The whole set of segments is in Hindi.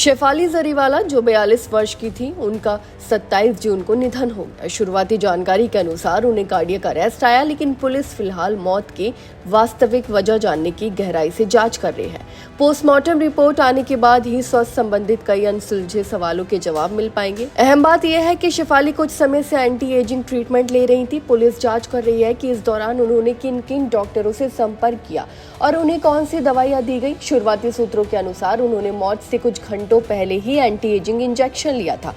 शेफाली जरीवाला जो 42 वर्ष की थी, उनका 27 जून को निधन हो गया। शुरुआती जानकारी के अनुसार उन्हें कार्डियक अरेस्ट आया, लेकिन पुलिस फिलहाल मौत की वास्तविक वजह जानने की गहराई से जांच कर रही है। पोस्टमार्टम रिपोर्ट आने के बाद ही स्वास्थ्य संबंधित कई अनसुलझे सवालों के जवाब मिल पाएंगे। अहम बात यह है कि शेफाली कुछ समय से एंटी एजिंग ट्रीटमेंट ले रही थी। पुलिस जाँच कर रही है कि इस दौरान उन्होंने किन किन डॉक्टरों से संपर्क किया और उन्हें कौन सी दवाइयाँ दी गई। शुरुआती सूत्रों के अनुसार उन्होंने मौत से कुछ घंटों पहले ही एंटी एजिंग इंजेक्शन लिया था।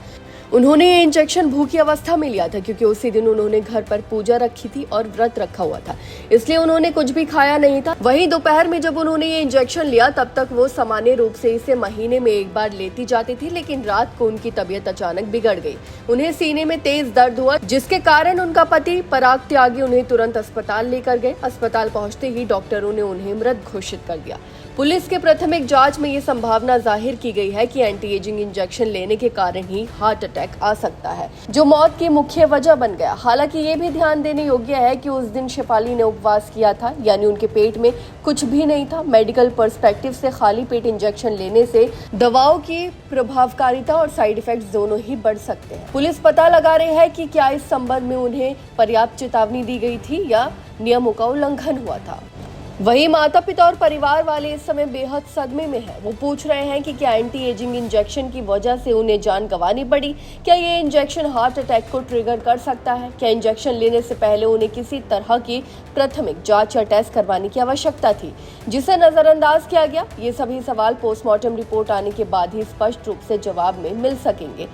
उन्होंने ये इंजेक्शन भूखी अवस्था में लिया था, क्योंकि उसी दिन उन्होंने घर पर पूजा रखी थी और व्रत रखा हुआ था, इसलिए उन्होंने कुछ भी खाया नहीं था। वहीं दोपहर में जब उन्होंने ये इंजेक्शन लिया, तब तक वो सामान्य रूप से इसे महीने में एक बार लेती जाती थी, लेकिन रात को उनकी तबीयत अचानक बिगड़ गई। उन्हें सीने में तेज दर्द हुआ, जिसके कारण उनका पति पराग त्यागी उन्हें तुरंत अस्पताल लेकर गए। अस्पताल पहुंचते ही डॉक्टरों ने उन्हें मृत घोषित कर दिया। पुलिस के प्राथमिक जांच में ये संभावना जाहिर की गई है कि एंटी एजिंग इंजेक्शन लेने के कारण ही हार्ट अटैक आ सकता है, जो मौत की मुख्य वजह बन गया। हालांकि ये भी ध्यान देने योग्य है कि उस दिन शेफाली ने उपवास किया था, यानी उनके पेट में कुछ भी नहीं था। मेडिकल पर्सपेक्टिव से खाली पेट इंजेक्शन लेने से दवाओं की प्रभावकारिता और साइड इफेक्ट्स दोनों ही बढ़ सकते हैं। पुलिस पता लगा रही है कि क्या इस संबंध में उन्हें पर्याप्त चेतावनी दी गई थी या नियमों का उल्लंघन हुआ था। वहीं माता पिता और परिवार वाले इस समय बेहद सदमे में हैं। वो पूछ रहे हैं कि क्या एंटी एजिंग इंजेक्शन की वजह से उन्हें जान गंवानी पड़ी? क्या ये इंजेक्शन हार्ट अटैक को ट्रिगर कर सकता है? क्या इंजेक्शन लेने से पहले उन्हें किसी तरह की प्राथमिक जांच या टेस्ट करवाने की आवश्यकता थी, जिसे नजरअंदाज किया गया? ये सभी सवाल पोस्टमार्टम रिपोर्ट आने के बाद ही स्पष्ट रूप से जवाब में मिल सकेंगे।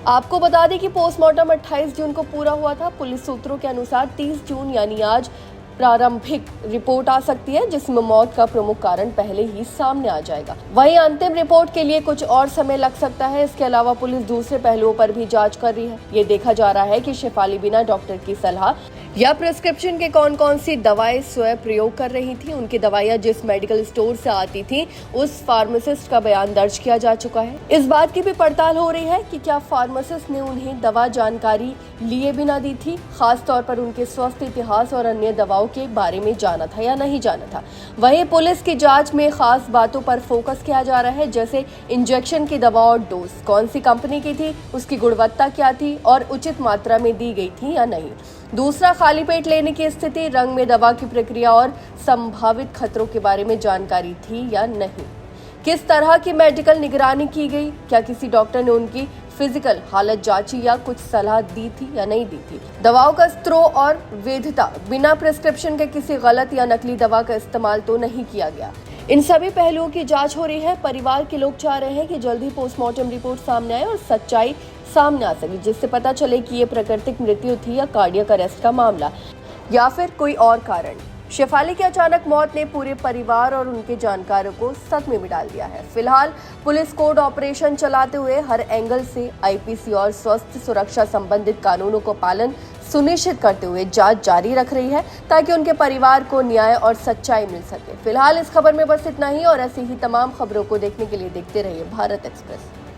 आपको बता दें कि पोस्टमार्टम 28 जून को पूरा हुआ था। पुलिस सूत्रों के अनुसार 30 जून यानी आज प्रारंभिक रिपोर्ट आ सकती है, जिसमें मौत का प्रमुख कारण पहले ही सामने आ जाएगा। वहीं अंतिम रिपोर्ट के लिए कुछ और समय लग सकता है। इसके अलावा पुलिस दूसरे पहलुओं पर भी जांच कर रही है। ये देखा जा रहा है कि शेफाली बिना डॉक्टर की सलाह या प्रिस्क्रिप्शन के कौन कौन सी दवाएं स्वयं प्रयोग कर रही थी। उनकी दवाइयां जिस मेडिकल स्टोर से आती थी, उस फार्मासिस्ट का बयान दर्ज किया जा चुका है। इस बात की भी पड़ताल हो रही है कि क्या फार्मासिस्ट ने उन्हें दवा जानकारी लिए बिना दी थी, खासतौर पर उनके स्वास्थ्य इतिहास और अन्य दवाओं के बारे में जाना था या नहीं जाना था। वहीं पुलिस की जांच में खास बातों पर फोकस किया जा रहा है, जैसे इंजेक्शन की दवा और डोज कौन सी कंपनी की थी, उसकी गुणवत्ता क्या थी और उचित मात्रा में दी गई थी या नहीं। दूसरा, खाली पेट लेने की स्थिति, रंग में दवा की प्रक्रिया और संभावित खतरों के बारे में जानकारी थी या नहीं। किस तरह की मेडिकल निगरानी की गई, क्या किसी डॉक्टर ने उनकी फिजिकल हालत जांची या कुछ सलाह दी थी या नहीं दी थी। दवाओं का स्रोत और वैधता, बिना प्रिस्क्रिप्शन के किसी गलत या नकली दवा का इस्तेमाल तो नहीं किया गया। इन सभी पहलुओं की जांच हो रही है। परिवार के लोग चाह रहे हैं कि जल्द ही पोस्टमार्टम रिपोर्ट सामने आए और सच्चाई सामने आ सके, जिससे पता चले कि ये प्राकृतिक मृत्यु थी या कार्डियक अरेस्ट का मामला या फिर कोई और कारण। शेफाली की अचानक मौत ने पूरे परिवार और उनके जानकारों को सदमे में डाल दिया है। फिलहाल पुलिस कोड ऑपरेशन चलाते हुए हर एंगल से आईपीसी और स्वास्थ्य सुरक्षा संबंधित कानूनों को पालन सुनिश्चित करते हुए जांच जारी रख रही है, ताकि उनके परिवार को न्याय और सच्चाई मिल सके। फिलहाल इस खबर में बस इतना ही, और ऐसी ही तमाम खबरों को देखने के लिए देखते रहिए भारत एक्सप्रेस।